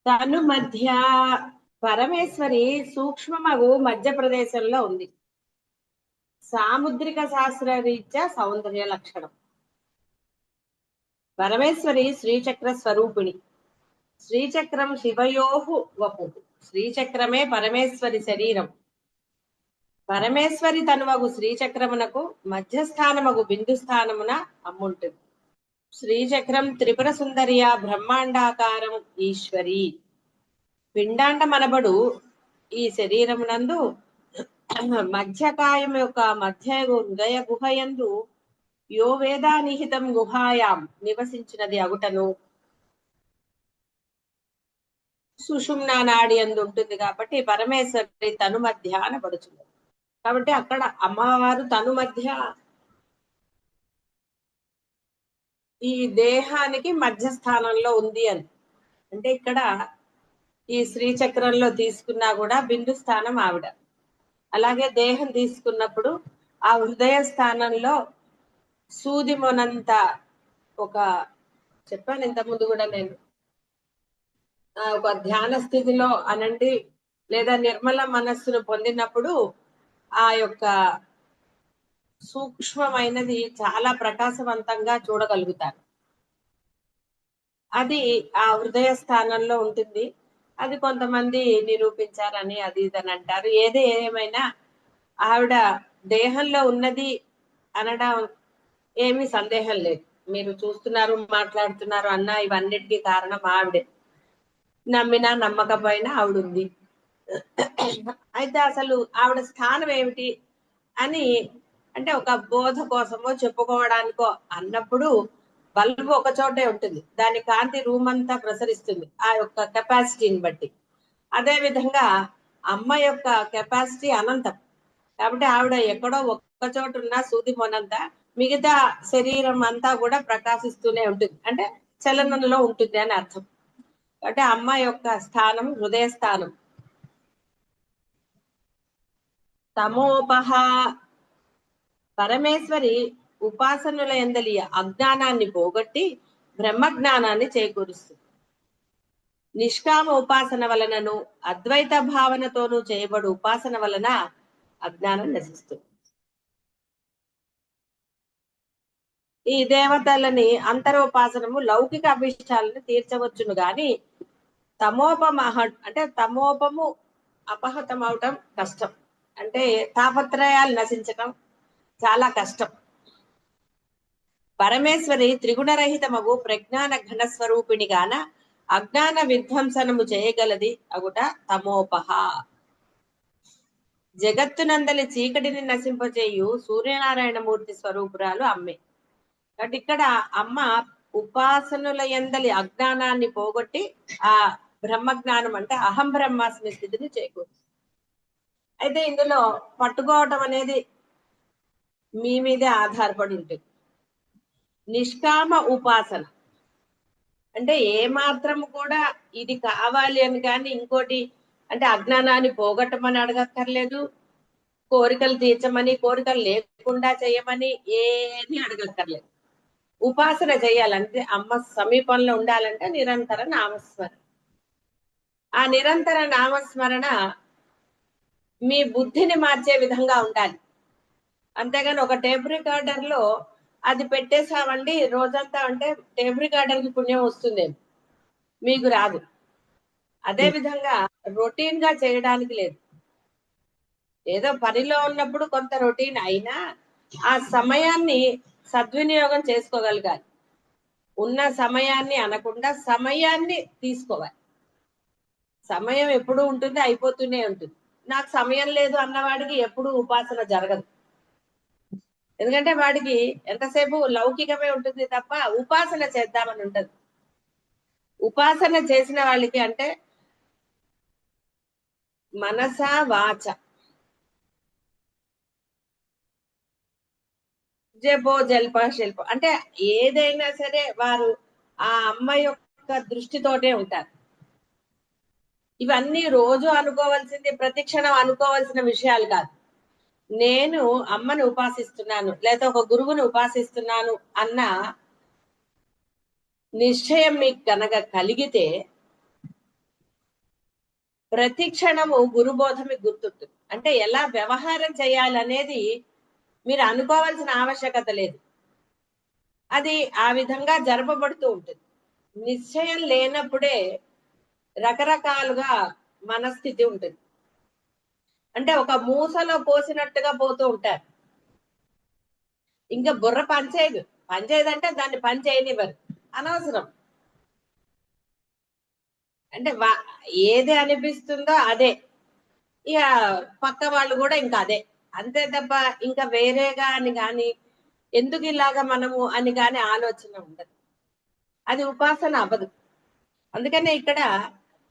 తను మధ్య పరమేశ్వరి సూక్ష్మమగు మధ్య ప్రదేశంలో ఉంది. సాముద్రిక శాస్త్ర రీత్యా సౌందర్య లక్షణం. పరమేశ్వరి శ్రీచక్ర స్వరూపిణి. శ్రీచక్రం శివయోహు వపు. శ్రీచక్రమే పరమేశ్వరి శరీరం. పరమేశ్వరి తనువగు శ్రీచక్రమునకు మధ్యస్థానమగు బిందు స్థానమున అమ్ముంటుంది. శ్రీచక్రం త్రిపుర సుందరియ బ్రహ్మాండాకారం ఈశ్వరి. పిండాండమనబడు ఈ శరీరమునందు మధ్యకాయం యొక్క మధ్య హృదయ గుహయందు యో వేదానిహితం గుహాయాం నివసించినది అగుటను సుషుమ్నా నాడి అందు ఉంటుంది. కాబట్టి పరమేశ్వరి తను మధ్య అనబడుచున్నది. కాబట్టి అక్కడ అమ్మవారు తను మధ్య ఈ దేహానికి మధ్య స్థానంలో ఉంది అని అంటే ఇక్కడ ఈ శ్రీచక్రంలో తీసుకున్నా కూడా బిందు స్థానం ఆవిడ. అలాగే దేహం తీసుకున్నప్పుడు ఆ హృదయ స్థానంలో సూది మొనంత ఒక చెప్పాను ఇంతకుముందు కూడా నేను ఒక ధ్యాన స్థితిలో అనండి లేదా నిర్మల మనస్సును పొందినప్పుడు ఆ యొక్క సూక్ష్మమైనది చాలా ప్రకాశవంతంగా చూడగలుగుతారు. అది ఆ హృదయ స్థానంలో ఉంటుంది. అది కొంతమంది నిరూపించారని అది ఇదని అంటారు. ఏది ఏమైనా ఆవిడ దేహంలో ఉన్నది అనడం ఏమీ సందేహం లేదు. మీరు చూస్తున్నారు మాట్లాడుతున్నారు అన్న ఇవన్నిటికీ కారణం ఆవిడే. నమ్మినా నమ్మకపోయినా ఆవిడ ఉంది. అయితే అసలు ఆవిడ స్థానం ఏమిటి అని అంటే ఒక బోధ కోసమో చెప్పుకోవడానికో అన్నప్పుడు బల్బు ఒక చోటే ఉంటుంది, దాని కాంతి రూమ్ అంతా ప్రసరిస్తుంది ఆ యొక్క కెపాసిటీని బట్టి. అదే విధంగా అమ్మ యొక్క కెపాసిటీ అనంతం. కాబట్టి ఆవిడ ఎక్కడో ఒక్క చోట ఉన్న సూది మొనంతా మిగతా శరీరం అంతా కూడా ప్రకాశిస్తూనే ఉంటుంది, అంటే చలనంలో ఉంటుంది అని అర్థం. కాబట్టి అమ్మ యొక్క స్థానం హృదయ స్థానం. తమోపహ పరమేశ్వరి ఉపాసనుల ఎందలి అజ్ఞానాన్ని పోగొట్టి బ్రహ్మజ్ఞానాన్ని చేకూరుస్తుంది. నిష్కామ ఉపాసన వలనను అద్వైత భావనతోనూ చేయబడు ఉపాసన వలన అజ్ఞానం నశిస్తుంది. ఈ దేవతలని అంతరోపాసనము లౌకిక అభిష్టాలను తీర్చవచ్చును గాని తమోపమహ అంటే తమోపము అపహతం అవటం కష్టం. అంటే తాపత్రయాలు నశించటం చాలా కష్టం. పరమేశ్వరి త్రిగుణరహితమగు ప్రజ్ఞాన ఘన స్వరూపిణి గాన అజ్ఞాన విధ్వంసనము చేయగలది అగుట తమోపహ. జగత్తునందలి చీకటిని నశింపచేయు సూర్యనారాయణమూర్తి స్వరూపురాలు అమ్మే. కాబట్టి ఇక్కడ అమ్మ ఉపాసనుల ఎందలి అజ్ఞానాన్ని పోగొట్టి ఆ బ్రహ్మజ్ఞానం అంటే అహం బ్రహ్మాస్మి స్థితిని చేకూరుస్తుంది. అయితే ఇందులో పట్టుకోవటం అనేది మీ మీదే ఆధారపడి ఉంటుంది. నిష్కామ ఉపాసన అంటే ఏ మాత్రం కూడా ఇది కావాలి అని కానీ ఇంకోటి అంటే అజ్ఞానాన్ని పోగొట్టమని అడగక్కర్లేదు, కోరికలు తీర్చమని కోరికలు లేకుండా చేయమని ఏమీ అడగక్కర్లేదు. ఉపాసన చేయాలంటే అమ్మ సమీపంలో ఉండాలంటే నిరంతర నామస్మరణ. ఆ నిరంతర నామస్మరణ మీ బుద్ధిని మార్చే విధంగా ఉండాలి. అంతేగాని ఒక టేప్ రికార్డర్ లో అది పెట్టేసామండి రోజంతా అంటే టేప్ రికార్డర్ కి పుణ్యం వస్తుంది, మీకు రాదు. అదే విధంగా రొటీన్ గా చేయడానికి లేదు. ఏదో పనిలో ఉన్నప్పుడు కొంత రొటీన్ అయినా ఆ సమయాన్ని సద్వినియోగం చేసుకోగలగాలి. ఉన్న సమయాన్ని అనకుండా సమయాన్ని తీసుకోవాలి. సమయం ఎప్పుడు ఉంటుంది, అయిపోతూనే ఉంటుంది. నాకు సమయం లేదు అన్నవాడికి ఎప్పుడు ఉపాసన జరగదు. ఎందుకంటే వాడికి ఎంతసేపు లౌకికమే ఉంటుంది తప్ప ఉపాసన చేద్దామని ఉంటుంది. ఉపాసన చేసిన వాళ్ళకి అంటే మనస వాచ జపో జల్ప శిల్ప అంటే ఏదైనా సరే వారు ఆ అమ్మ యొక్క దృష్టితోటే ఉంటారు. ఇవన్నీ రోజు అనుకోవాల్సింది, ప్రతి క్షణం అనుకోవాల్సిన విషయాలు కాదు. నేను అమ్మను ఉపాసిస్తున్నాను లేదా ఒక గురువుని ఉపాసిస్తున్నాను అన్న నిశ్చయం మీకు కనుక కలిగితే ప్రతి క్షణము గురుబోధ మీకు గుర్తుంటుంది. అంటే ఎలా వ్యవహారం చేయాలనేది మీరు అనుకోవాల్సిన ఆవశ్యకత లేదు. అది ఆ విధంగా జరపబడుతూ ఉంటుంది. నిశ్చయం లేనప్పుడే రకరకాలుగా మనస్థితి ఉంటుంది. అంటే ఒక మూసలో పోసినట్టుగా పోతూ ఉంటారు. ఇంకా బుర్ర పనిచేయదు. పనిచేయదంటే దాన్ని పని చేయనివ్వరు. అనవసరం. అంటే ఏది అనిపిస్తుందో అదే. ఇక పక్క వాళ్ళు కూడా ఇంకా అదే. అంతే తప్ప ఇంకా వేరేగా అని గాని ఎందుకు ఇలాగా మనము అని గాని ఆలోచన ఉండదు. అది ఉపాసన అవ్వదు. అందుకనే ఇక్కడ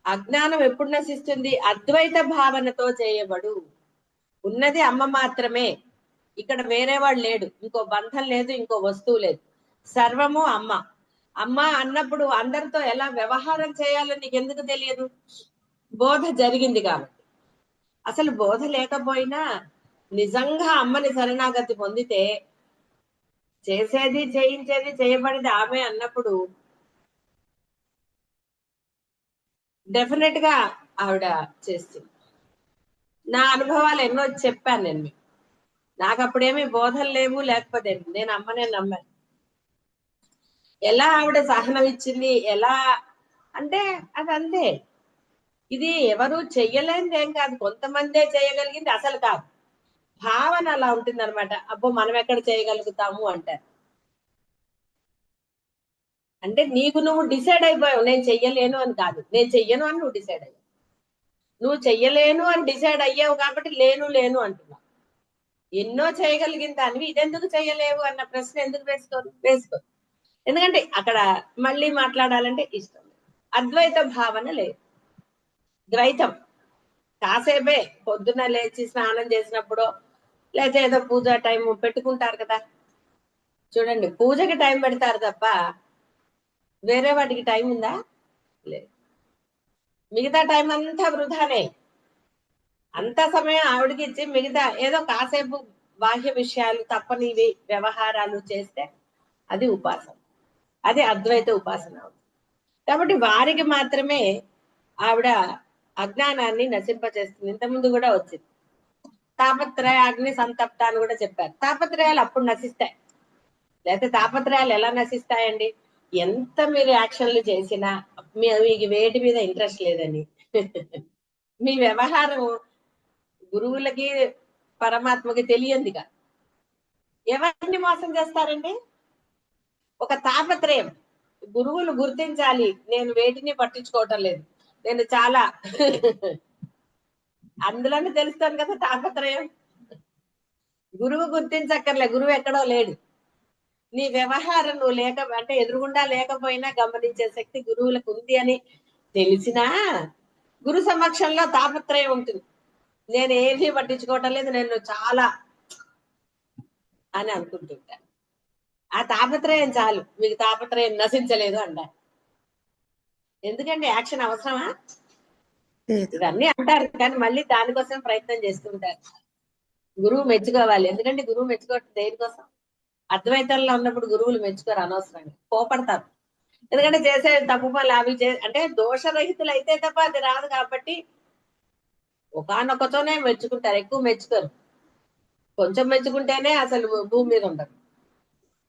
అజ్ఞానం ఎప్పుడు నశిస్తుంది? అద్వైత భావనతో చేయబడు. ఉన్నది అమ్మ మాత్రమే. ఇక్కడ వేరే వాడు లేడు. ఇంకో బంధం లేదు, ఇంకో వస్తువు లేదు. సర్వము అమ్మ. అమ్మ అన్నప్పుడు అందరితో ఎలా వ్యవహారం చేయాలో నీకు ఎందుకు తెలియదు? బోధ జరిగింది కాబట్టి. అసలు బోధ లేకపోయినా నిజంగా అమ్మని శరణాగతి పొందితే చేసేది చేయించేది చేయబడింది ఆమె అన్నప్పుడు డెఫినెట్ గా ఆవిడ చేస్తుంది. నా అనుభవాలు ఎన్నో చెప్పాను నేను మీకు. నాకు అప్పుడేమీ బోధలు లేవు, లేకపోతే నేను అమ్మనే నమ్మాను. ఎలా ఆవిడ సహనం ఇచ్చింది, ఎలా అంటే అది అంతే. ఇది ఎవరు చెయ్యలేనిది ఏం కాదు, కొంతమందే చేయగలిగింది అసలు కాదు. భావన అలా ఉంటుంది అనమాట. అబ్బో మనం ఎక్కడ చేయగలుగుతాము అంటారు. అంటే నీకు నువ్వు డిసైడ్ అయిపోయావు నేను చెయ్యలేను అని కాదు, నేను చెయ్యను అని నువ్వు డిసైడ్ అయ్యావు. నువ్వు చెయ్యలేను అని డిసైడ్ అయ్యావు కాబట్టి లేను లేను అంటున్నావు. ఎన్నో చేయగలిగిన దానివి ఇదెందుకు చెయ్యలేవు అన్న ప్రశ్న ఎందుకు వేసుకో. ఎందుకంటే అక్కడ మళ్ళీ మాట్లాడాలంటే ఇష్టం. అద్వైత భావన లేదు, ద్వైతం. కాసేపే పొద్దున్న లేచి స్నానం చేసినప్పుడు లేకపోతే ఏదో పూజ టైం పెట్టుకుంటారు కదా, చూడండి పూజకి టైం పెడతారు తప్ప వేరే వాటికి టైం ఉందా? లేదు. మిగతా టైం అంతా వృధానే. అంత సమయం ఆవిడకి ఇచ్చి మిగతా ఏదో కాసేపు బాహ్య విషయాలు తప్పనివి వ్యవహారాలు చేస్తే అది ఉపాసన, అది అద్వైత ఉపాసన. కాబట్టి వారికి మాత్రమే ఆవిడ అజ్ఞానాన్ని నశింపచేస్తుంది. ఇంతకుముందు కూడా వచ్చింది. తాపత్రయాగ్ని సంతప్త అని కూడా చెప్పారు. తాపత్రయాలు అప్పుడు నశిస్తాయి, లేకపోతే తాపత్రయాలు ఎలా నశిస్తాయండి? ఎంత మీరు యాక్షన్లు చేసినా మీకు వేటి మీద ఇంట్రెస్ట్ లేదని మీ వ్యవహారం గురువులకి పరమాత్మకి తెలియందిగా. ఎవరిని మోసం చేస్తారండి? ఒక తాపత్రయం. గురువులు గుర్తించాలి, నేను వేటిని పట్టించుకోవటం లేదు, నేను చాలా అందులోనే తెలుస్తాను కదా తాపత్రయం. గురువు గుర్తించక్కర్లే, గురువు ఎక్కడో లేడు. నీ వ్యవహారం నువ్వు అంటే ఎదురుగుండా లేకపోయినా గమనించే శక్తి గురువులకు ఉంది అని తెలిసినా గురు సమక్షంలో తాపత్రయం ఉంటుంది. నేను ఏమీ పట్టించుకోవటం లేదు, నేను చాలా అని అనుకుంటుంటాను. ఆ తాపత్రయం చాలు, మీకు తాపత్రయం నశించలేదు అంటారు. ఎందుకంటే యాక్షన్ అవసరమా? ఇవన్నీ అంటారు కానీ మళ్ళీ దానికోసం ప్రయత్నం చేస్తుంటారు. గురువు మెచ్చుకోవాలి. ఎందుకంటే గురువు మెచ్చుకోవటం దేనికోసం? అద్వైతంలో ఉన్నప్పుడు గురువులు మెచ్చుకోరు, అనవసరంగా కోపడతారు. ఎందుకంటే చేసే తప్పు పనులు అవి అంటే దోషరహితులు అయితే తప్ప అది రాదు. కాబట్టి ఒకనొకతోనే మెచ్చుకుంటారు, ఎక్కువ మెచ్చుకోరు. కొంచెం మెచ్చుకుంటేనే అసలు భూమి మీద ఉండరు.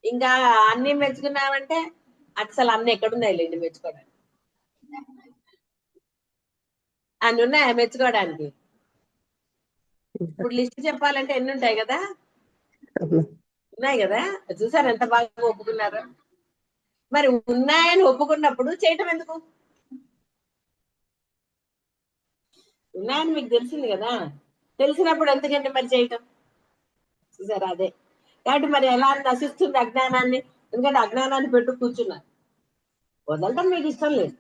ఇంకా అన్ని మెచ్చుకున్నామంటే అసలు అన్ని ఎక్కడున్నాయి లేండి మెచ్చుకోవడానికి. అన్ని ఉన్నాయా మెచ్చుకోవడానికి? ఇప్పుడు లిస్ట్ చెప్పాలంటే ఎన్ని ఉంటాయి కదా, ఉన్నాయి కదా. చూసారు ఎంత బాగా ఒప్పుకున్నారు. మరి ఉన్నాయని ఒప్పుకున్నప్పుడు చేయటం ఎందుకు? ఉన్నాయని మీకు తెలిసింది కదా, తెలిసినప్పుడు ఎందుకంటే మరి చేయటం? చూసారా? అదే. కాబట్టి మరి ఎలా నశిస్తుంది అజ్ఞానాన్ని? ఎందుకంటే అజ్ఞానాన్ని పెట్టు కూర్చున్నారు. వదలటం మీకు ఇష్టం లేదు.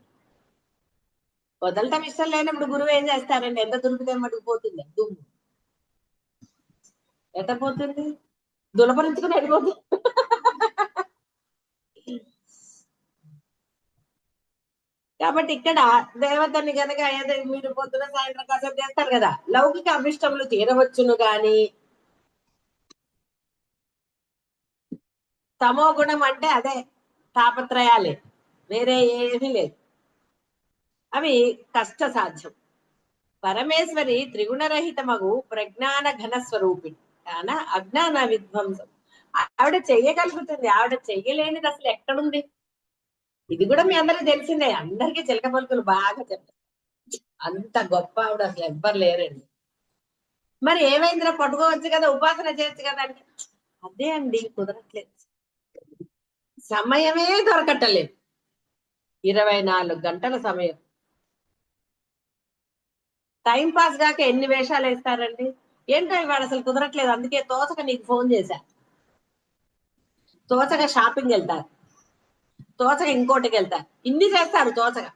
వదలటం ఇష్టం లేనప్పుడు గురువు ఏం చేస్తారండి? ఎంత దులిపితే మటుకు పోతుంది దుమ్ము. ఎంత పోతుంది? దులపరించుకుని వెళ్ళిపోతుంది. కాబట్టి ఇక్కడ దేవతని కనుక ఏదో మీరు పొద్దున సాయంత్రం కాసేపు చేస్తారు కదా, లౌకిక అభిష్టములు తీరవచ్చును గాని తమో గుణం అంటే అదే తాపత్రయాలే, వేరే ఏమీ లేదు. అవి కష్ట సాధ్యం. పరమేశ్వరి త్రిగుణరహితమగు ప్రజ్ఞాన ఘన స్వరూపిణి కాన అజ్ఞాన విధ్వంసం. ఆవిడ చెయ్యగలుగుతుంది, ఆవిడ చెయ్యలేనిది అసలు ఎక్కడుంది? ఇది కూడా మీ అందరికి తెలిసిందే, అందరికీ చిలక పలుకులు బాగా చెప్తారు. అంత గొప్ప ఆవిడ అసలు ఎవ్వరు లేరండి. మరి ఏమైందిరా, పట్టుకోవచ్చు కదా, ఉపాసన చేయొచ్చు కదా అంటే అదే అండి కుదరట్లేదు, సమయమే దొరకట్టలేదు. 24 గంటల సమయం టైం పాస్ కాక ఎన్ని వేషాలు వేస్తారండి. ఏంటో ఇవాళ అసలు కుదరట్లేదు, అందుకే తోచక నీకు ఫోన్ చేశా. తోచగా షాపింగ్ వెళ్తారు, తోచగా ఇంకోటికి వెళ్తారు, ఇన్ని చేస్తారు తోచగా.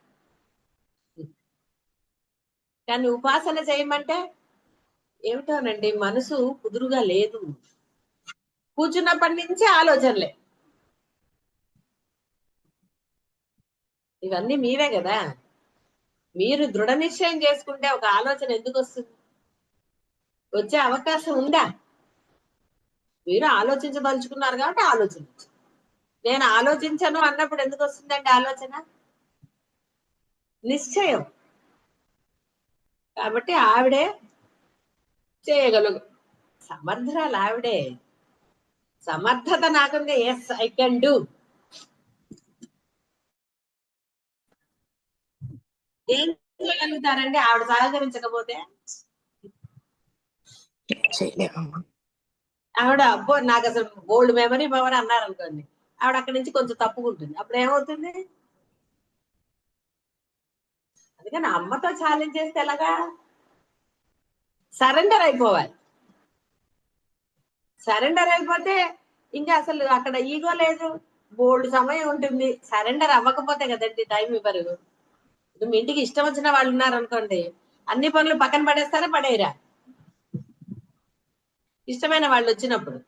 కానీ ఉపాసన చేయమంటే ఏమిటోనండి, మనసు కుదురుగా లేదు. కూర్చున్నప్పటి నుంచి ఆలోచనలే. ఇవన్నీ మీరే కదా, మీరు దృఢ నిశ్చయం చేసుకుంటే ఒక ఆలోచన ఎందుకు వస్తుంది? వచ్చే అవకాశం ఉందా? మీరు ఆలోచించదలుచుకున్నారు కాబట్టి ఆలోచించు. నేను ఆలోచించను అన్నప్పుడు ఎందుకు వస్తుందండి ఆలోచన? నిశ్చయం. కాబట్టి ఆవిడే చేయగలగు, సమర్థురాలు ఆవిడే. సమర్థత నాకుంది, ఎస్ ఐ కెన్ డూ. ఏం చేయగలుగుతారండి ఆవిడ సహకరించకపోతే? ఆవిడ అబ్బో నాకు అసలు గోల్డ్ మెమరీ పవర్ అన్నారు అనుకోండి, ఆవిడ అక్కడి నుంచి కొంచెం తప్పుకుంటుంది, అప్పుడు ఏమవుతుంది? అందుకని అమ్మతో ఛాలెంజ్ చేస్తే ఎలాగా? సరెండర్ అయిపోవాలి. సరెండర్ అయిపోతే ఇంకా అసలు అక్కడ ఈగో లేదు, బోల్డ్ సమయం ఉంటుంది. సరెండర్ అవ్వకపోతే కదండి టైం ఇవ్వరు. మీ ఇంటికి ఇష్టం వచ్చిన వాళ్ళు ఉన్నారు అనుకోండి, అన్ని పనులు పక్కన పడేస్తారా పడేయరా? ఇష్టమైన వాళ్ళు వచ్చినప్పుడు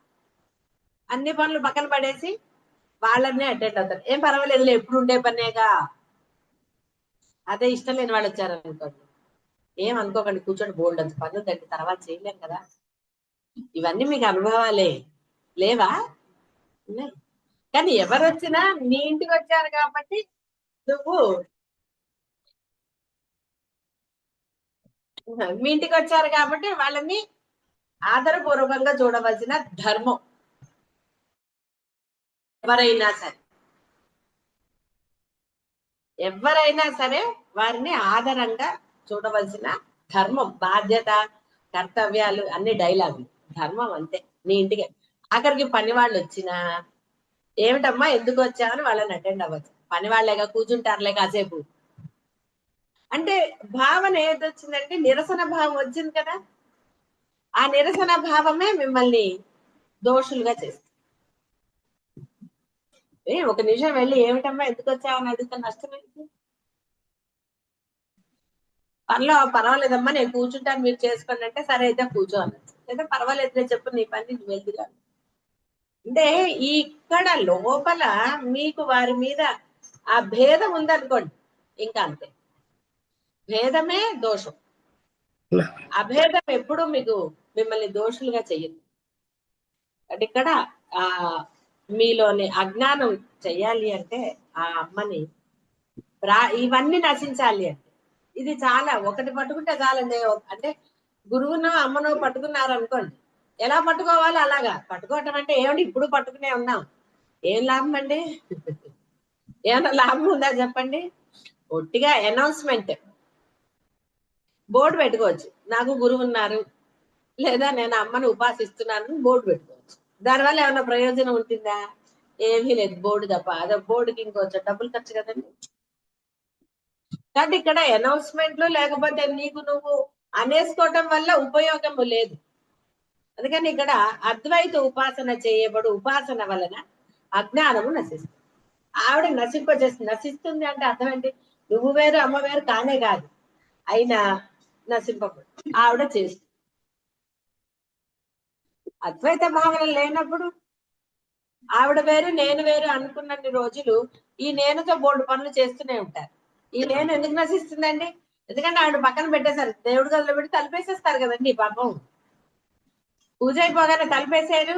అన్ని పనులు పక్కన పడేసి వాళ్ళనే అటెండ్ అవుతారు. ఏం పర్వాలేదులే, ఎప్పుడు ఉండే పనేగా. అదే ఇష్టం లేని వాళ్ళు వచ్చారు అనుకోండి, ఏం అనుకోకండి, కూర్చొని బోల్డ్ అంత పనులు తండ్రి తర్వాత చేయలేం కదా. ఇవన్నీ మీకు అనుభవాలే లేవా? ఉన్నాయి. కానీ ఎవరు వచ్చినా నీ ఇంటికి వచ్చారు కాబట్టి నువ్వు మీ ఇంటికి వచ్చారు కాబట్టి వాళ్ళని ఆదరపూర్వకంగా చూడవలసిన ధర్మం ఎవరైనా సరే. ఎవరైనా సరే వారిని ఆదరంగా చూడవలసిన ధర్మం, బాధ్యత, కర్తవ్యాలు అన్ని డైలాగులు. ధర్మం అంతే. నీ ఇంటికి ఆఖరికి పని వాళ్ళు వచ్చినా ఏమిటమ్మా ఎందుకు వచ్చామని వాళ్ళని అటెండ్ అవ్వచ్చు. పని వాళ్ళేగా కూర్చుంటారులే కాసేపు అంటే భావన ఏదొచ్చిందంటే నిరసన భావం వచ్చింది కదా. ఆ నిరసన భావమే మిమ్మల్ని దోషులుగా చేస్తుంది. ఒక నిమిషం వెళ్ళి ఏమిటమ్మా ఎందుకు వచ్చావని అడిగితే నష్టం ఏంటి? పనిలో పర్వాలేదమ్మా నేను కూర్చుంటాను మీరు చేసుకోండి అంటే సరే అయితే కూర్చో అనొచ్చు, లేదా పర్వాలేదు నేను చెప్పు నీ పని నువ్వు వెళ్తుగా. అంటే ఇక్కడ లోపల మీకు వారి మీద ఆ భేదం ఉందనుకోండి, ఇంకా అంతే. భేదమే దోషం. అభేదం ఎప్పుడు మీకు మిమ్మల్ని దోషులుగా చెయ్యదు. అంటే ఇక్కడ ఆ మీలోని అజ్ఞానం చెయ్యాలి అంటే ఆ అమ్మని ఇవన్నీ నశించాలి అంటే ఇది చాలా ఒకటి పట్టుకుంటే చాలండి. అంటే గురువునో అమ్మనో పట్టుకున్నారు అనుకోండి, ఎలా పట్టుకోవాలో అలాగా పట్టుకోవటం అంటే ఏమండి ఇప్పుడు పట్టుకునే ఉన్నాం, ఏం లాభం అండి? ఏమన్నా లాభం ఉందా చెప్పండి? ఒట్టిగా అనౌన్స్మెంట్ బోర్డు పెట్టుకోవచ్చు, నాకు గురువు ఉన్నారు లేదా నేను అమ్మని ఉపాసిస్తున్నాను బోర్డు పెట్టుకోవచ్చు. దానివల్ల ఏమైనా ప్రయోజనం ఉంటుందా? ఏమీ లేదు, బోర్డు తప్ప. అదే బోర్డుకి ఇంకొంచెం డబ్బులు ఖర్చు కదండి. కాబట్టి ఇక్కడ అనౌన్స్మెంట్లు లేకపోతే నీకు నువ్వు అనేసుకోవటం వల్ల ఉపయోగం లేదు. అందుకని ఇక్కడ అద్వైత ఉపాసన చేయబడు ఉపాసన వలన అజ్ఞానము నశిస్తుంది. ఆవిడ నశింపజేస్తుంది. నశిస్తుంది అంటే అర్థం ఏంటి? నువ్వు వేరు అమ్మ వేరు కానే కాదు, అయినా నశింపబడు ఆవిడ చేస్తుంది. అద్వైత భావన లేనప్పుడు ఆవిడ వేరు నేను వేరు అనుకున్నన్ని రోజులు ఈ నేనుతో బోర్డు పనులు చేస్తూనే ఉంటారు. ఈ నేను ఎందుకు నశిస్తుందండి? ఎందుకంటే ఆవిడ పక్కన పెట్టేశారు, దేవుడి గదిలో పెట్టి తలిపేసేస్తారు కదండి. పాపం పూజ అయిపోగానే తలిపేశారు,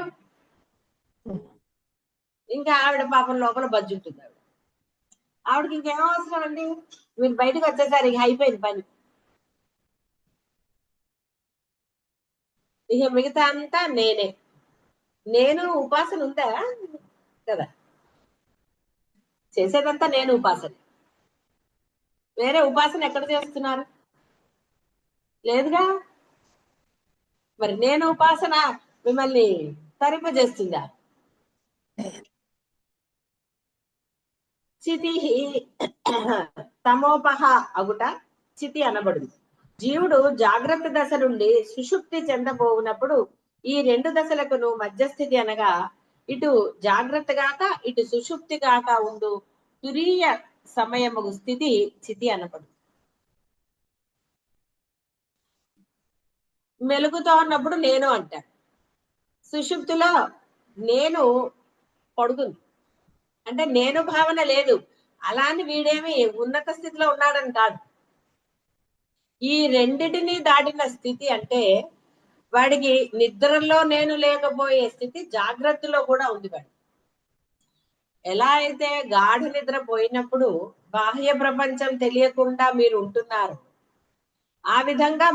ఇంకా ఆవిడ పాపం లోపల బజ్జుంటుంది. ఆవిడకి ఇంకేం అవసరం అండి? మీరు బయటకు వచ్చేసారు, ఇక అయిపోయింది పని. ఇక మిగతా అంతా నేనే. నేను ఉపాసన ఉందా కదా, చేసేదంతా నేను ఉపాసన. వేరే ఉపాసన ఎక్కడ చేస్తున్నారు? లేదుగా. మరి నేను ఉపాసన మిమ్మల్ని తరింపజేస్తుందా? చితి తమోపహ అగుట చితి అనబడింది. జీవుడు జాగ్రత్త దశ నుండి సుషుప్తి చెందబోవునప్పుడు ఈ రెండు దశలకును మధ్యస్థితి అనగా ఇటు జాగ్రత్త గాక ఇటు సుషుప్తి గాక ఉండు తురీయ సమయము స్థితి చితి అనబడు. మెలుగుతో ఉన్నప్పుడు నేను అంట, సుషుప్తిలో నేను పడుకుంది అంటే నేను భావన లేదు. అలా అని వీడేమి ఉన్నత స్థితిలో ఉన్నాడని కాదు. ఈ రెండిటిని దాటిన స్థితి అంటే వాడికి నిద్రలో నేను లేకపోయే స్థితి జాగ్రత్తలో కూడా ఉంది. వాడు ఎలా అయితే గాఢ నిద్ర పోయినప్పుడు బాహ్య ప్రపంచం తెలియకుండా మీరు ఉంటున్నారు, ఆ విధంగా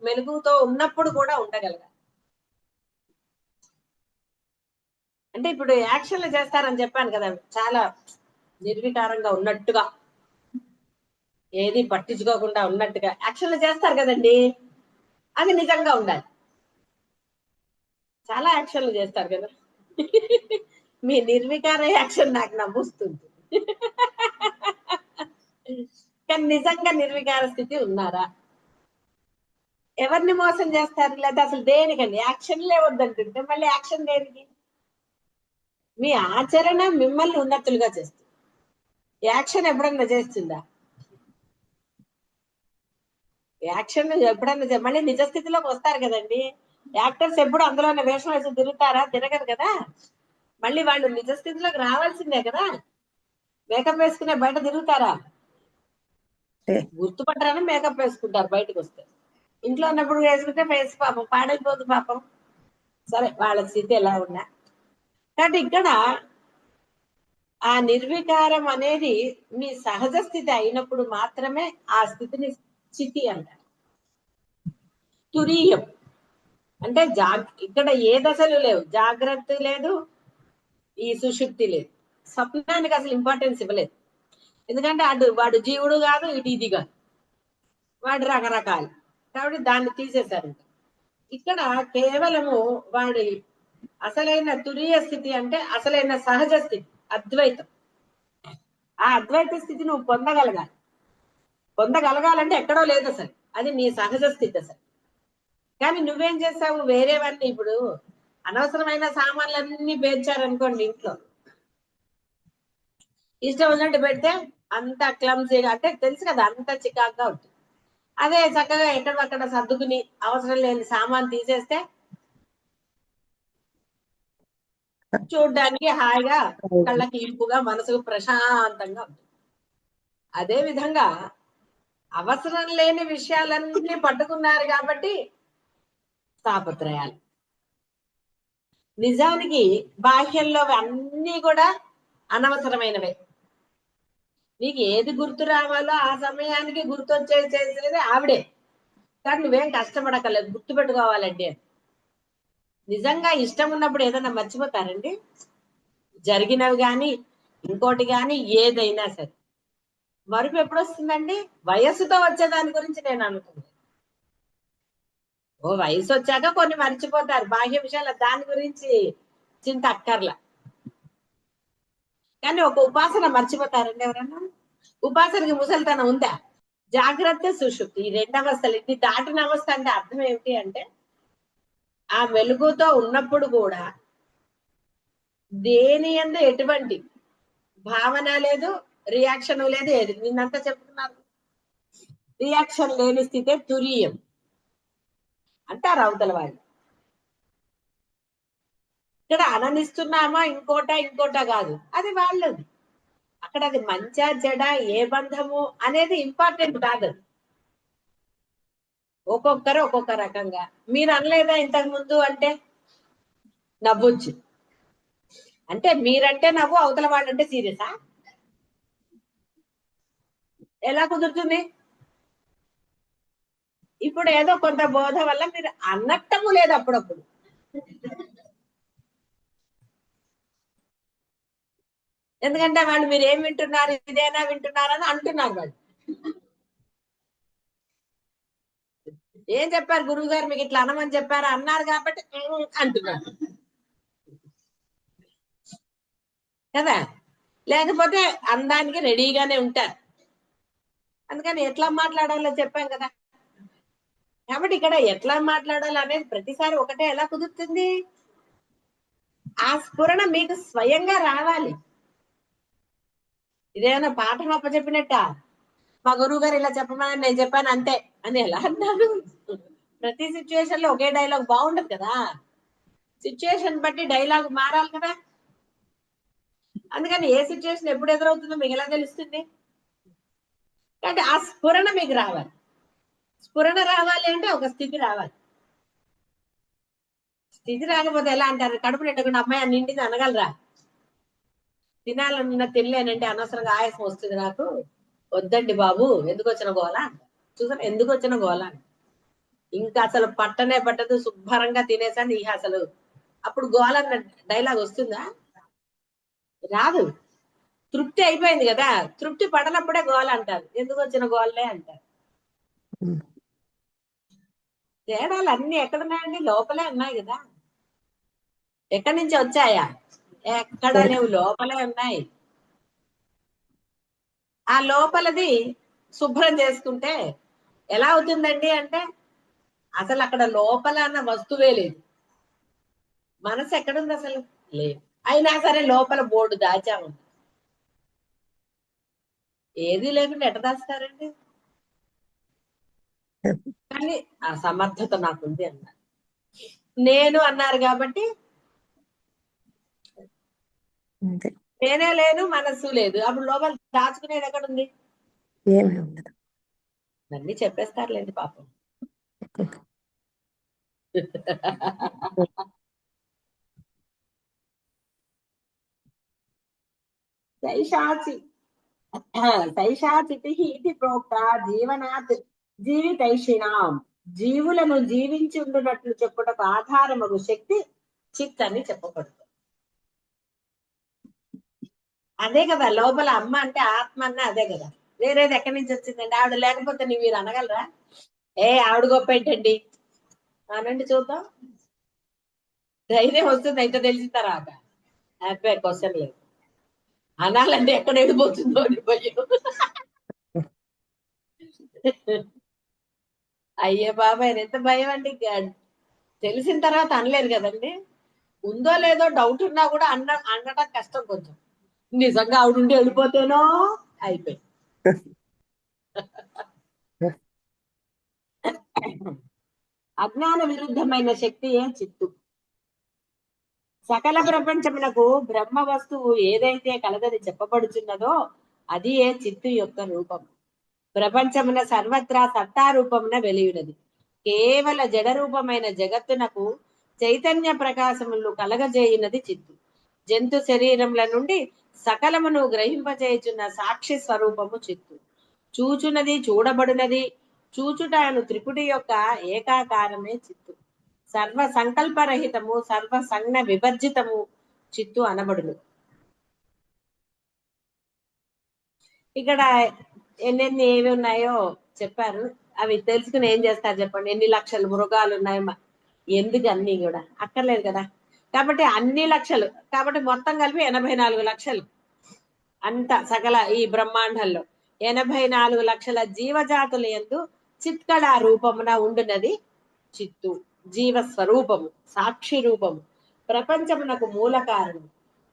మెలుగుతో ఉన్నప్పుడు కూడా ఉండగలగాలి. అంటే ఇప్పుడు యాక్షన్లు చేస్తారని చెప్పాను కదా, చాలా నిర్వికారంగా ఉన్నట్టుగా, ఏది పట్టించుకోకుండా ఉన్నట్టుగా యాక్షన్లు చేస్తారు కదండి, అది నిజంగా ఉండాలి. చాలా యాక్షన్లు చేస్తారు కదా. మీ నిర్వికార యాక్షన్ నాకు నవ్వుస్తుంది. కానీ నిజంగా నిర్వికార స్థితి ఉన్నారా? ఎవరిని మోసం చేస్తారు? లేదా అసలు దేనికండి యాక్షన్లే వద్దంటుంటే మళ్ళీ యాక్షన్ దేనికి? మీ ఆచరణ మిమ్మల్ని ఉన్నతులుగా చేస్తుంది. యాక్షన్ ఎప్పుడన్నా చేస్తుందా? యాక్షన్ ఎప్పుడన్నా మళ్ళీ నిజ స్థితిలోకి వస్తారు కదండి. యాక్టర్స్ ఎప్పుడు అందులోనే వేషం వేసి తిరుగుతారా? తిరగరు కదా. మళ్ళీ వాళ్ళు నిజ స్థితిలోకి రావాల్సిందే కదా. మేకప్ వేసుకునే బయట తిరుగుతారా? గుర్తుపట్టరని మేకప్ వేసుకుంటారు బయటకు వస్తే. ఇంట్లో ఉన్నప్పుడు వేసుకుంటే ఫేస్ పాపం పాడైపోదు పాపం. సరే, వాళ్ళ స్థితి ఎలా ఉన్నా. కాబట్టి ఇక్కడ ఆ నిర్వికారం అనేది మీ సహజ స్థితి అయినప్పుడు మాత్రమే ఆ స్థితిని చితి అంటారు. తురీయం అంటే ఇక్కడ ఏ దశలు లేవు, జాగ్రత్త లేదు, ఈ సుషుప్తి లేదు. స్వప్నానికి అసలు ఇంపార్టెన్స్ ఇవ్వలేదు. ఎందుకంటే అటు వాడు జీవుడు కాదు, ఇటు ఇది కాదు, వాడు రకరకాలు. కాబట్టి దాన్ని తీసేశారు. ఇక్కడ కేవలము వాడి అసలైన తురీయ స్థితి అంటే అసలైన సహజ స్థితి అద్వైతం. ఆ అద్వైత స్థితి నువ్వు పొందగలగాలంటే ఎక్కడో లేదు అసలు, అది నీ సహజ స్థితి అసలు. కానీ నువ్వేం చేస్తావు, వేరేవన్నీ ఇప్పుడు అనవసరమైన సామాన్లన్నీ పేర్చారనుకోండి ఇంట్లో, ఇష్టం ఉన్నట్టు పెడితే అంత క్లమ్సీగా, అంటే తెలుసు కదా అంత చికాగ్గా ఉంటుంది. అదే చక్కగా ఎక్కడక్కడ సర్దుకుని అవసరం లేని సామాన్ తీసేస్తే చూడ్డానికి హాయిగా, కళ్ళకి ఇంపుగా, మనసుకు ప్రశాంతంగా ఉంటుంది. అదే విధంగా అవసరం లేని విషయాలన్నీ పట్టుకున్నారు కాబట్టి తాపత్రయాలు. నిజానికి బాహ్యంలో అన్నీ కూడా అనవసరమైనవే. నీకు ఏది గుర్తు రావాలో ఆ సమయానికి చేసేది ఆవిడే. కానీ నువ్వేం కష్టపడక్కర్లేదు గుర్తు పెట్టుకోవాలంటే. నిజంగా ఇష్టం ఉన్నప్పుడు ఏదైనా మర్చిపోతారండి? జరిగినవి కానీ ఇంకోటి కానీ ఏదైనా సరే మరుపు ఎప్పుడు వస్తుందండి? వయస్సుతో వచ్చేదాని గురించి నేను అనుకుంది. ఓ వయసు వచ్చాక కొన్ని మర్చిపోతారు బాహ్య విషయాలు, దాని గురించి చింత అక్కర్లా. కానీ ఒక ఉపాసన మర్చిపోతారండి ఎవరన్నా? ఉపాసనకి ముసలితనం ఉందా? జాగ్రత్త సుషుప్తి ఈ రెండు అవస్థలు, ఇది దాటిన అవస్థ అంటే అర్థం ఏమిటి అంటే ఆ వెలుగుతో ఉన్నప్పుడు కూడా దేని యందు ఎటువంటి భావన లేదు, రియాక్షన్ లేదు, ఏది నిన్నంతా చెప్తున్నారు. రియాక్షన్ లేని స్థితే తురీయం అంటారు అవతల వాళ్ళు. ఇక్కడ అననిస్తున్నామా ఇంకోటా కాదు, అది వాళ్ళది. అక్కడ అది మంచా చెడ ఏ బంధము అనేది ఇంపార్టెంట్ కాదు. ఒక్కొక్కరు ఒక్కొక్క రకంగా. మీరు అనలేదా ఇంతకు ముందు అంటే నవ్వొచ్చు, అంటే మీరంటే నవ్వు, అవతల వాళ్ళంటే సీరియసా? ఎలా కుదురుతుంది? ఇప్పుడు ఏదో కొంత బోధ వల్ల మీరు అన్నట్టము లేదు అప్పుడప్పుడు. ఎందుకంటే వాళ్ళు మీరు ఏం వింటున్నారు, ఇదేనా వింటున్నారని అంటున్నారు వాళ్ళు. ఏం చెప్పారు గురువు గారు మీకు ఇట్లా అనమని చెప్పారు అన్నారు కాబట్టి అంటున్నారు కదా. లేకపోతే అందానికి రెడీగానే ఉంటారు. అందుకని ఎట్లా మాట్లాడాలో చెప్పాం కదా. కాబట్టి ఇక్కడ ఎట్లా మాట్లాడాలి అనేది ప్రతిసారి ఒకటే ఎలా కుదురుతుంది? ఆ స్ఫురణ మీకు స్వయంగా రావాలి. ఇదేమైనా పాఠం అప్పచెప్పినట్ట, మా గురువు గారు ఇలా చెప్పమని నేను చెప్పాను అంతే అని ఎలా అన్నాను? ప్రతి సిచ్యువేషన్ లో ఒకే డైలాగ్ బాగుండదు కదా. సిచ్యువేషన్ బట్టి డైలాగ్ మారాలి కదా. అందుకని ఏ సిచ్యువేషన్ ఎప్పుడు ఎదురవుతుందో మీకు ఎలా తెలుస్తుంది? కాబట్టి ఆ స్ఫురణ మీకు రావాలి. స్ఫురణ రావాలి అంటే ఒక స్థితి రావాలి. స్థితి రాకపోతే ఎలా అంటారు? కడుపు నిండకుండా అమ్మాయి నిండింది అనగలరా? తినాలన్న తినలేనంటే అనవసరంగా ఆయాసం వస్తుంది నాకు, వద్దండి బాబు, ఎందుకు వచ్చిన గోల. చూసాను ఎందుకు వచ్చిన గోల. ఇంకా అసలు పట్టనే పట్టదు, శుభ్రంగా తినేసాను ఇక అసలు అప్పుడు గోల అన్న డైలాగ్ వస్తుందా? రాదు. తృప్తి అయిపోయింది కదా. తృప్తి పడనప్పుడే గోల అంటారు, ఎందుకు వచ్చిన గోలే అంటారు. తేడాలు అన్ని ఎక్కడున్నాయండి? లోపలే ఉన్నాయి కదా. ఎక్కడి నుంచి వచ్చాయా? ఎక్కడ లేవు, లోపలే ఉన్నాయి. ఆ లోపలది శుభ్రం చేసుకుంటే ఎలా అవుతుందండి అంటే అసలు అక్కడ లోపల అన్న వస్తువే లేదు. మనసు ఎక్కడుంది అసలు? లేదు. అయినా సరే లోపల బోర్డు దాచాము. ఏది లేకుండా ఎట్ట దాస్తారండి? కానీ ఆ సమర్థత నాకుంది అన్నారు. నేను అన్నారు కాబట్టి నేనే లేను, మనస్సు లేదు, అప్పుడు లోపల దాచుకునేది ఎక్కడుంది? ఏమీ ఉండదు. అన్ని చెప్పేస్తారులేండి పాపం. సైషాచి సైషాచితి ఇది ప్రోక్త జీవనాత్ జీవితైషిణాం. జీవులను జీవించి ఉండునట్లు చెప్పుటకు ఆధారమగు శక్తి చిత్ అని చెప్పబడుతుంది. అదే కదా లోపల అమ్మ అంటే ఆత్మ అన్న అదే కదా. వేరేది ఎక్కడి నుంచి వచ్చిందండి? ఆవిడ లేకపోతే మీరు అనగలరా? ఆవిడ గొప్ప ఏంటండి అనండి చూద్దాం. ధైర్యం వస్తుంది అయితే తెలిసిన తర్వాత. హ్యాపీ క్వశ్చన్ లేదు. అనాలంటే ఎక్కడ వెళ్ళిపోతుందో అని భయం. అయ్యే బాబాయ్ ఎంత భయం అండి. తెలిసిన తర్వాత అనలేరు కదండి. ఉందో లేదో డౌట్ ఉన్నా కూడా అనడం కష్టం కొంచెం. నిజంగా ఆవిడుండి వెళ్ళిపోతేనో అయిపోయి. అజ్ఞాన విరుద్ధమైన శక్తియే చిత్తు. సకల ప్రపంచమునకు బ్రహ్మ వస్తువు ఏదైతే కలదని చెప్పబడుచున్నదో అది ఏ చిత్తు యొక్క రూపం. ప్రపంచమున సర్వత్రా సత్తా రూపమున వెలియునది. కేవల జడ రూపమైన జగత్తునకు చైతన్య ప్రకాశములు కలగజేయునది చిత్తు. జంతు శరీరముల నుండి సకలమును గ్రహింపజేయుచున్న సాక్షి స్వరూపము చిత్తు. చూచునది చూడబడినది చూచుటను త్రిపుటి యొక్క ఏకాకారమే చిత్తు. సర్వ సంకల్పరహితము సర్వ సంజ్ఞ విభర్జితము చిత్తు అనబడును. ఇక్కడ ఎన్నెన్ని ఏవి ఉన్నాయో చెప్పారు. అవి తెలుసుకుని ఏం చేస్తారు చెప్పండి? ఎన్ని లక్షల మృగాలు ఉన్నాయి, ఎందుకు అన్ని కూడా అక్కర్లేదు కదా. కాబట్టి అన్ని లక్షలు, కాబట్టి మొత్తం కలిపి 84 లక్షలు అంత సకల ఈ బ్రహ్మాండంలో 84 లక్షల జీవజాతుల యందు చిత్కళ రూపమున ఉండునది చిత్తు. జీవ స్వరూపము, సాక్షి రూపము, ప్రపంచమునకు మూల కారణం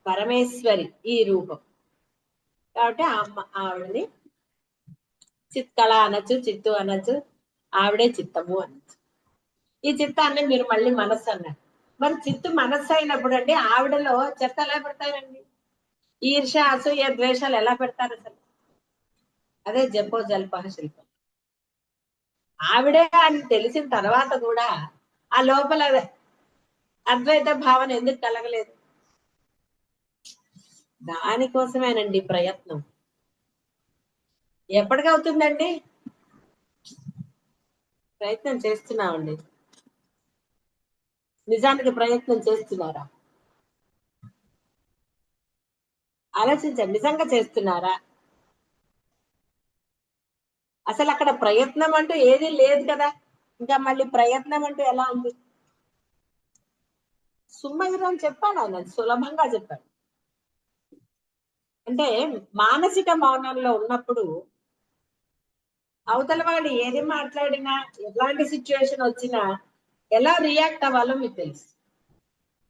పరమేశ్వరి ఈ రూపం. కాబట్టి ఆవిడని చిత్కళ అనొచ్చు, చిత్తు అనొచ్చు, ఆవిడే చిత్తము అనొచ్చు. ఈ చిత్తాన్ని మీరు మళ్ళీ మనస్సు అన్నారు. మరి చిత్తు మనస్సు అయినప్పుడు అండి ఆవిడలో చెత్త ఎలా పెడతారండి? ఈర్ష అసూయ ద్వేషాలు ఎలా పెడతారు అసలు? అదే జపో జల్ప శిల్పం. ఆవిడే అని తెలిసిన తర్వాత కూడా ఆ లోపల అద్వైత భావన ఎందుకు కలగలేదు? దానికోసమేనండి ప్రయత్నం. ఎప్పటికవుతుందండి ప్రయత్నం చేస్తున్నామండి. నిజానికి ప్రయత్నం చేస్తున్నారా? ఆలోచించండి, నిజంగా చేస్తున్నారా? అసలు అక్కడ ప్రయత్నం అంటూ ఏదీ లేదు కదా. ఇంకా మళ్ళీ ప్రయత్నం అంటూ ఎలా ఉంది? సుమ్మగిరి అని చెప్పాడు ఆయన, సులభంగా చెప్పాడు. అంటే మానసిక మౌనంలో ఉన్నప్పుడు అవతల వాడు ఏది మాట్లాడినా, ఎలాంటి సిచ్యువేషన్ వచ్చినా ఎలా రియాక్ట్ అవ్వాలో మీకు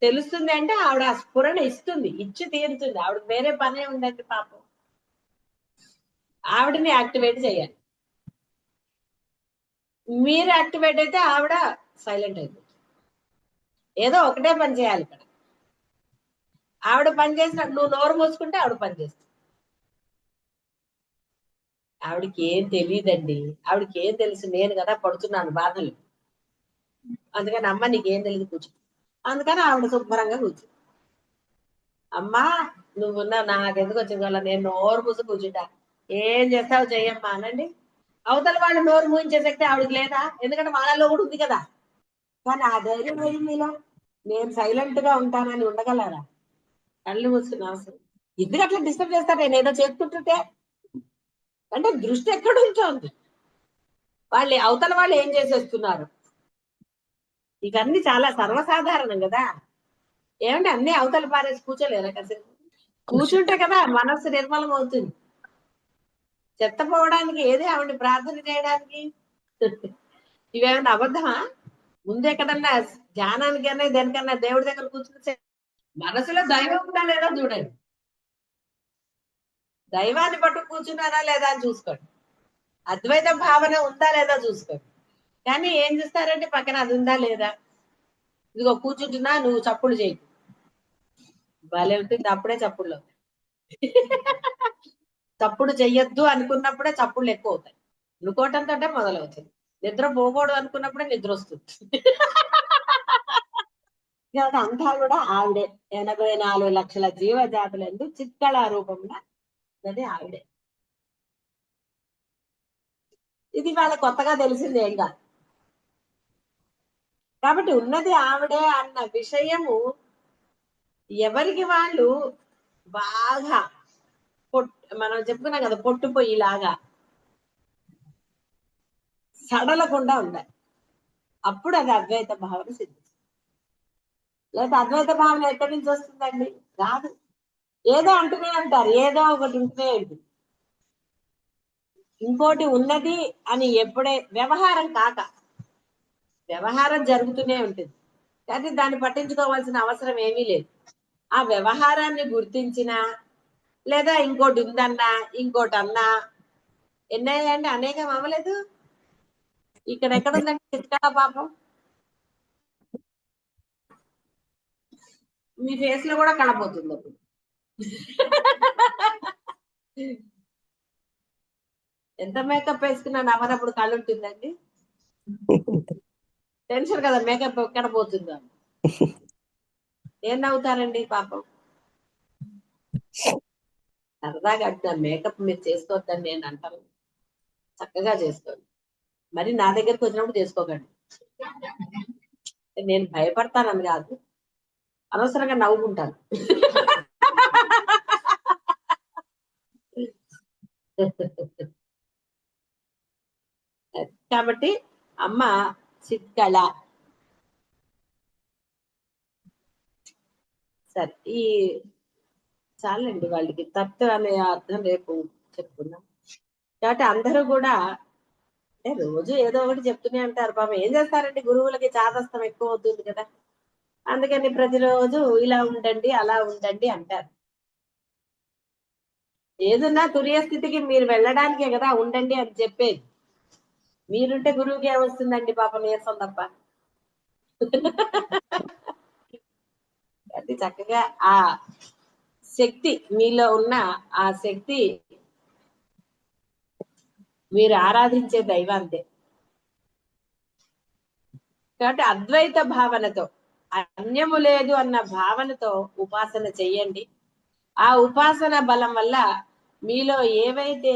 తెలుస్తుంది. అంటే ఆవిడ ఆ స్ఫురణ ఇస్తుంది, ఇచ్చి తీరుతుంది. ఆవిడకి వేరే పనే ఉందండి పాపం. ఆవిడని యాక్టివేట్ చేయాలి. మీరు యాక్టివేట్ అయితే ఆవిడ సైలెంట్ అయిపోతుంది. ఏదో ఒకటే పని చేయాలి ఇక్కడ. ఆవిడ పని చేసినట్టు నువ్వు నోరు మూసుకుంటే ఆవిడ పని చేస్తుంది. ఆవిడకి ఏం తెలియదండి. ఆవిడకి ఏం తెలుసు? నేను కదా పడుతున్నాను బాధలు. అందుకని అమ్మ నీకేం తెలియదు, కూర్చో. అందుకని ఆవిడ శుభ్రంగా కూర్చో. అమ్మా నువ్వున్నా, నాకెందుకు వచ్చింది వల్ల నేను నోరు మూసి కూర్చుంటా. ఏం చేస్తావు చెయ్యమ్మా అనండి. అవతల వాళ్ళు నోరు మూయించే శక్తి ఆవిడకి లేదా? ఎందుకంటే వాళ్ళలో కూడా ఉంది కదా. కానీ ఆ ధైర్యం లేదు మీలో. నేను సైలెంట్ గా ఉంటానని ఉండగలరా? కళ్ళు మూసుకున్న అవసరం ఎందుకు అట్లా డిస్టర్బ్ చేస్తారు? నేను ఏదో చేసుకుంటుంటే అంటే దృష్టి ఎక్కడ ఉంటుంది? వాళ్ళు అవతల వాళ్ళు ఏం చేసేస్తున్నారు? ఇవన్నీ చాలా సర్వసాధారణం కదా. ఏమంటే అన్ని అవతల పారేసి కూర్చోలేరా కాసేపు? కూర్చుంటే కదా మనస్సు నిర్మలం అవుతుంది. చెత్త పోవడానికి ఏది ఆవిడ ప్రార్థన చేయడానికి? ఇవేమన్నా అబద్ధమా? ముందు ఎక్కడన్నా ధ్యానానికైనా దేనికన్నా దేవుడి దగ్గర కూర్చుని మనసులో దైవం ఉందా లేదా చూడండి. దైవాన్ని పట్టు కూర్చున్నారా లేదా అని చూసుకోండి. అద్వైత భావన ఉందా లేదా చూసుకోండి. కానీ ఏం చూస్తారంటే పక్కన అది ఉందా లేదా. ఇదిగో కూర్చుంటున్నా, నువ్వు చప్పుడు చేయి. భలే ఉంటుంది, అప్పుడే చప్పుళ్ళు. చప్పుడు చెయ్యొద్దు అనుకున్నప్పుడే చప్పుళ్ళు ఎక్కువ అవుతాయి. అనుకోవటంతో మొదలవుతుంది. నిద్ర పోకూడదు అనుకున్నప్పుడే నిద్ర వస్తుంది. అంతా కూడా ఆవిడే. 84 లక్షల జీవజాతులందు చిత్కళ రూపంలో ఉన్నది ఆవిడే. ఇది వాళ్ళ కొత్తగా తెలిసింది ఏం కాదు. కాబట్టి ఉన్నది ఆవిడే అన్న విషయము ఎవరికి వాళ్ళు బాగా మనం చెప్పుకున్నాం కదా, పొట్టు పొయ్యిలాగా సడలకుండా ఉండాలి. అప్పుడు అది అద్వైత భావన సిద్ధిస్తుంది. లేదా అద్వైత భావన ఎక్కడి నుంచి వస్తుందండి? రాదు. ఏదో అంటూనే అంటారు, ఏదో ఒకటి ఉంటూనే ఉంటుంది. ఇంకోటి ఉన్నది అని ఎప్పుడే వ్యవహారం కాక వ్యవహారం జరుగుతూనే ఉంటుంది, కానీ దాన్ని పట్టించుకోవాల్సిన అవసరం ఏమీ లేదు. ఆ వ్యవహారాన్ని గుర్తించినా లేదా ఇంకోటి ఉందన్నా ఇంకోటి అన్నా ఎన్నయ్యండి, అనేకం అవ్వలేదు. ఇక్కడ ఎక్కడ ఉందండి చిత్కాల పాపం? మీ ఫేస్ లో కూడా కనబోతుంది అప్పుడు. ఎంత మేకప్ వేసుకున్నా నవ్వనప్పుడు కళ్ళు ఉంటుందండి. టెన్షన్ కదా, మేకప్ ఎక్కడ పోతుందో. ఏం నవ్వుతారండి పాపం? సరదాగా అంటున్నారు, మేకప్ మీరు చేసుకోవద్దని నేను అంటాను. చక్కగా చేసుకోండి, మరి నా దగ్గరకు వచ్చినప్పుడు చేసుకోకండి. నేను భయపడతానని కాదు, అనవసరంగా నవ్వుకుంటాను. కాబట్టి అమ్మ చిత్కళ. సరే, ఈ చాలండి వాళ్ళకి తత్వ అనే అర్థం రేపు చెప్పుకుందాం. కాబట్టి అందరూ కూడా అంటే రోజు ఏదో ఒకటి చెప్తూనే అంటారు పాపం. ఏం చేస్తారండి, గురువులకి చాదస్తం ఎక్కువ అవుతుంది కదా. అందుకని ప్రతిరోజు ఇలా ఉండండి అలా ఉండండి అంటారు. ఏదన్నా తురియ స్థితికి మీరు వెళ్ళడానికే కదా ఉండండి అని చెప్పేది. మీరుంటే గురువుకి ఏమొస్తుందండి పాపం, నీరసం తప్ప. అది చక్కగా ఆ శక్తి మీలో ఉన్న ఆ శక్తి మీరు ఆరాధించే దైవాంతే. కాబట్టి అద్వైత భావనతో, అన్యము లేదు అన్న భావనతో ఉపాసన చెయ్యండి. ఆ ఉపాసన బలం వల్ల మీలో ఏవైతే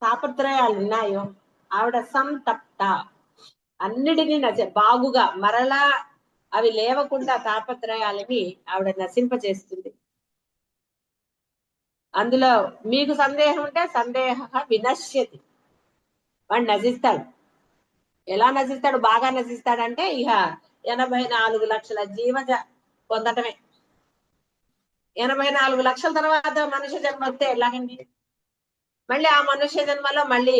తాపత్రయాలు ఉన్నాయో ఆవిడ సంతప్త, అన్నిటినీ బాగుగా మరలా అవి లేవకుండా తాపత్రయాలని ఆవిడ నశింపచేస్తుంది. అందులో మీకు సందేహం ఉంటే సందేహ వినశ్యతి, వాడు నశిస్తాడు. ఎలా నశిస్తాడు? బాగా నశిస్తాడంటే ఇక 84 లక్షల జీవజ పొందటమే. 84 లక్షల తర్వాత మనుష్య జన్మ వస్తే ఎలాగండి? మళ్ళీ ఆ మనుష్య జన్మలో మళ్ళీ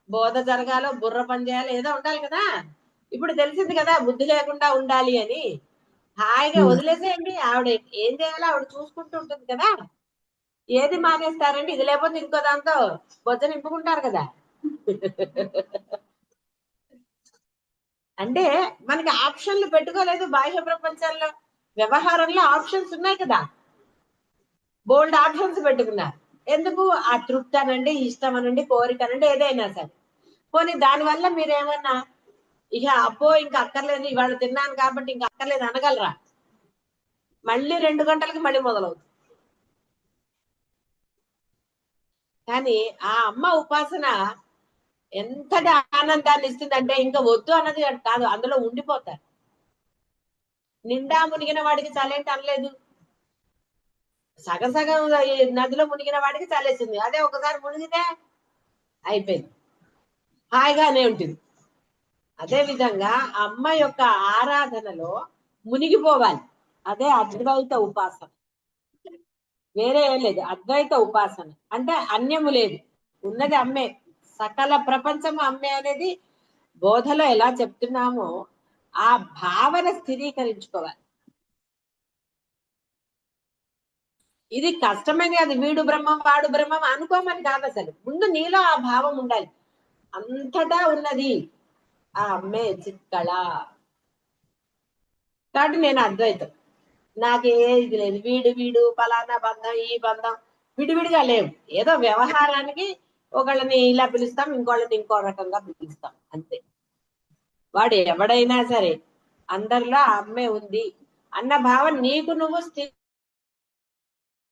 బోధ జరగాలో, బుర్ర పని చేయాలో, ఏదో ఉండాలి కదా. ఇప్పుడు తెలిసింది కదా బుద్ధి లేకుండా ఉండాలి అని. హాయిగా వదిలేసేయండి, ఆవిడ ఏం చేయాలో ఆవిడ చూసుకుంటూ ఉంటుంది కదా. ఏది మానేస్తారండి? ఇది లేకపోతే ఇంకో దాంతో బొజ్జ నింపుకుంటారు కదా. అంటే మనకి ఆప్షన్లు పెట్టుకోలేదు బాహ్య ప్రపంచంలో. వ్యవహారంలో ఆప్షన్స్ ఉన్నాయి కదా, బోల్డ్ ఆప్షన్స్ పెట్టుకున్నారు. ఎందుకు? ఆ తృప్తి అనండి, ఇష్టం అనండి, కోరిక అనండి, ఏదైనా సరే. పోనీ దానివల్ల మీరేమన్నా ఇక అబ్బో ఇంకా అక్కర్లేదు, ఇవాళ తిన్నాను కాబట్టి ఇంకా అక్కర్లేదు అనగలరా? మళ్ళీ 2 గంటలకి మళ్ళీ మొదలవుతుంది. కానీ ఆ అమ్మ ఉపాసన ఎంతటి ఆనందాన్ని ఇస్తుందంటే ఇంకా వద్దు అన్నది కాదు, అందులో ఉండిపోతారు. నిండా మునిగిన వాడికి చలేంటి అనలేదు, సగం సగం నదిలో మునిగిన వాడికి చలేసింది. అదే ఒకసారి మునిగితే అయిపోయింది, హాయిగానే ఉంటుంది. అదే విధంగా అమ్మ యొక్క ఆరాధనలో మునిగిపోవాలి. అదే అద్వైత ఉపాసన, వేరే ఏం లేదు. అద్వైత ఉపాసన అంటే అన్యము లేదు, ఉన్నది అమ్మే, సకల ప్రపంచము అమ్మే అనేది బోధలో ఎలా చెప్తున్నామో ఆ భావన స్థిరీకరించుకోవాలి. ఇది కష్టమని కాదు, వీడు బ్రహ్మం వాడు బ్రహ్మం అనుకోమని కాదు, అసలు ముందు నీలో ఆ భావం ఉండాలి. అంతటా ఉన్నది ఆ అమ్మే చిత్కళ. కాబట్టి నేను అద్వైతం, నాకే ఇది లేదు, వీడు వీడు ఫలానా బంధం ఈ బంధం విడివిడిగా లేవు. ఏదో వ్యవహారానికి ఒకళ్ళని ఇలా పిలుస్తాం, ఇంకోళ్ళని ఇంకో రకంగా పిలుస్తాం, అంతే. వాడు ఎవడైనా సరే అందరిలో ఆ అమ్మే ఉంది అన్న భావం నీకు నువ్వు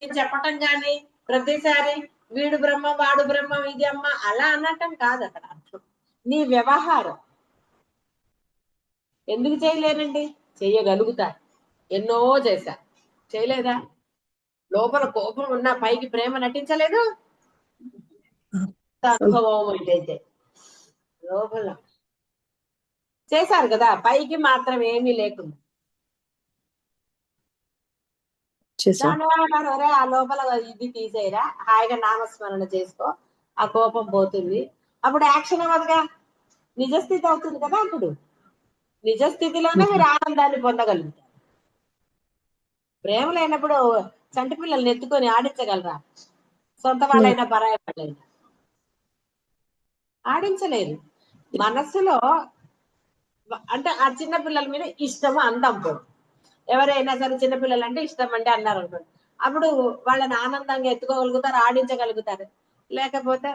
చెప్పటం గాని, ప్రతిసారి వీడు బ్రహ్మ వాడు బ్రహ్మం ఇది అమ్మ అలా అనటం కాదు అక్కడ అర్థం. నీ వ్యవహారం ఎందుకు చేయలేనండి? చెయ్యగలుగుతారు, ఎన్నో చేశారు, చేయలేదా? లోపల కోపం ఉన్న పైకి ప్రేమ నటించలేదు. అనుభవం అయితే లోపల చేశారు కదా, పైకి మాత్రం ఏమీ లేకుండా. దానివల్ల ఆ లోపల ఇది తీసేయరా, హాయిగా నామస్మరణ చేసుకో, ఆ కోపం పోతుంది. అప్పుడు యాక్షన్ అవ్వదుగా, నిజస్థితి అవుతుంది కదా. అప్పుడు నిజస్థితిలోనే మీరు ఆనందాన్ని పొందగలుగుతారు. ప్రేమ లేనప్పుడు చంటి పిల్లల్ని ఎత్తుకొని ఆడించగలరా? సొంత వాళ్ళైనా పరాయి వాళ్ళైనా ఆడించలేరు. మనస్సులో అంటే ఆ చిన్న పిల్లల మీద ఇష్టము అందం పోదు. ఎవరైనా సరే చిన్నపిల్లలు అంటే ఇష్టం అంటే అన్నారు అనుకోండి, అప్పుడు వాళ్ళని ఆనందంగా ఎత్తుకోగలుగుతారు, ఆడించగలుగుతారు. లేకపోతే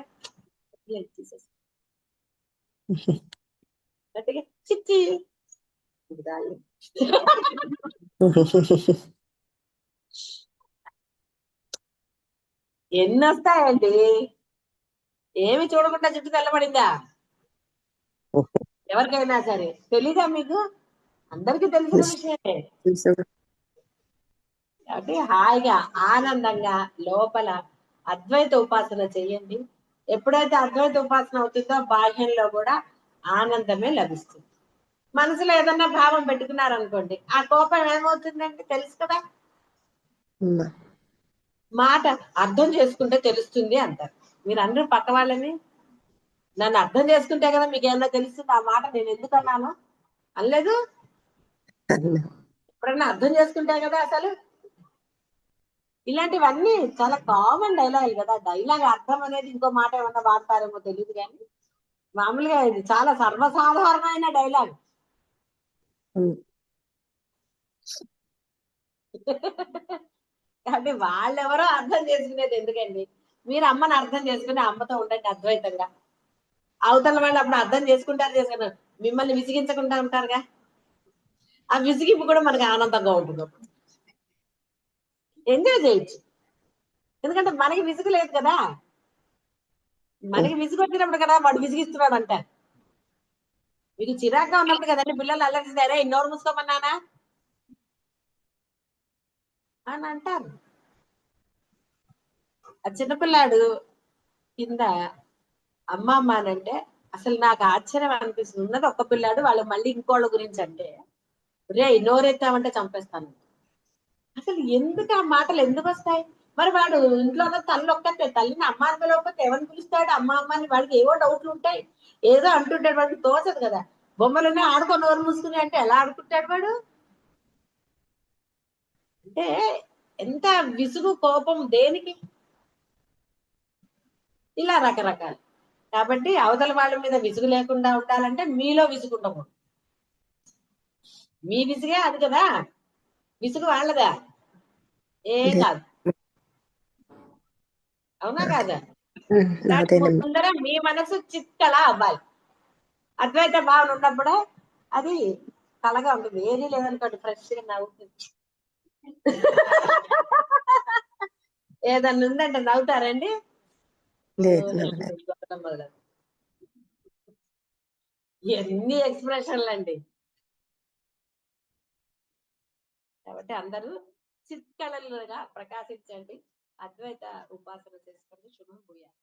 గట్టిగా చిచ్చి ఎన్ని వస్తాయండి? ఏమి చూడకుండా జుట్టు తెల్లబడిందా ఎవరికైనా సరే? తెలీదా మీకు? అందరికీ తెలిసిన విషయమే. కాబట్టి హాయిగా ఆనందంగా లోపల అద్వైత ఉపాసన చెయ్యండి. ఎప్పుడైతే అద్వైత ఉపాసన అవుతుందో బాహ్యంలో కూడా ఆనందమే లభిస్తుంది. మనసులో ఏదన్నా భావం పెట్టుకున్నారనుకోండి, ఆ కోపం ఏమవుతుందంటే తెలుసు కదా. మాట అర్థం చేసుకుంటే తెలుస్తుంది అంటారు. మీరు అందరూ పక్క వాళ్ళని నన్ను అర్థం చేసుకుంటే కదా మీకు ఏమన్నా తెలుస్తుంది. ఆ మాట నేను ఎందుకు అన్నాను అనలేదు. ఎప్పుడన్నా అర్థం చేసుకుంటే కదా అసలు. ఇలాంటివన్నీ చాలా కామన్ డైలాగ్ కదా. డైలాగ్ అర్థం అనేది ఇంకో మాట ఏమన్నా వాడతారేమో తెలియదు, కానీ మామూలుగా ఇది చాలా సర్వసాధారణమైన డైలాగ్. కాబట్టి వాళ్ళెవరో అర్థం చేసుకునేది ఎందుకండి? మీరు అమ్మని అర్థం చేసుకుని అమ్మతో ఉండండి అద్వైతంగా. అవతల వాళ్ళు అప్పుడు అర్థం చేసుకుంటారు, మిమ్మల్ని విసిగించకుండా ఉంటారుగా. ఆ విసిగింపు కూడా మనకి ఆనందంగా ఉంటుంది, ఎంజాయ్ చేయొచ్చు. ఎందుకంటే మనకి విసుగు లేదు కదా. మనకి విసుగు వచ్చినప్పుడు కదా వాడు విసిగిస్తున్నాడు అంటారు. మీకు చిరాగ్గా ఉన్నప్పుడు కదండి పిల్లలు అల్లరిస్తారే నోరు మూసుకోమన్నానా అని అంటారు. ఆ చిన్నపిల్లాడు కింద అమ్మ అమ్మ అని అంటే అసలు నాకు ఆశ్చర్యం అనిపిస్తుంది. ఉన్నది ఒక్క పిల్లాడు, వాళ్ళు మళ్ళీ ఇంకోళ్ళ గురించి అంటే రే నోరెత్తామంటే చంపేస్తాను. అసలు ఎందుకు ఆ మాటలు ఎందుకు వస్తాయి? మరి వాడు ఇంట్లో ఉన్న తల్లి ఒక్కతే, తల్లిని అమ్మ అని పిలవకపోతే ఎవరిని పిలుస్తాడు? అమ్మ అమ్మ అని వాడికి ఏవో డౌట్లు ఉంటాయి, ఏదో అంటుంటాడు, వాడికి తోచదు కదా. బొమ్మలున్నా ఆడుకొని నోరు మూసుకుని అంటే ఎలా ఆడుకుంటాడు వాడు? అంటే ఎంత విసుగు కోపం దేనికి? ఇలా రకరకాలు. కాబట్టి అవతల వాళ్ళ మీద విసుగు లేకుండా ఉండాలంటే మీలో విసుగు ఉండకూడదు. మీ విసుగే అది కదా, విసుగు వాళ్ళదా ఏం లేదు. కాదు. అవునా నాదే. కాదా? దానికి నాదేనమ్మా. ముందర మీ మనసు చిక్కలా అవ్వాలి. అద్వైత భావన ఉన్నప్పుడే అది కలగా ఉంటుంది. ఏది లేదనుకోండి ఫ్రెష్ గా నవ్వుతుంది. ఏదన్నా ఉందంటే నవ్వుతారండి. లేదు నవ్వలేదు. ఎన్ని ఎక్స్ప్రెషన్లు అండి. కాబట్టి అందరూ చిత్కళలుగా ప్రకాశించండి. అద్వైత ఉపాసన చేసుకోండి. శుభం భూయాత్.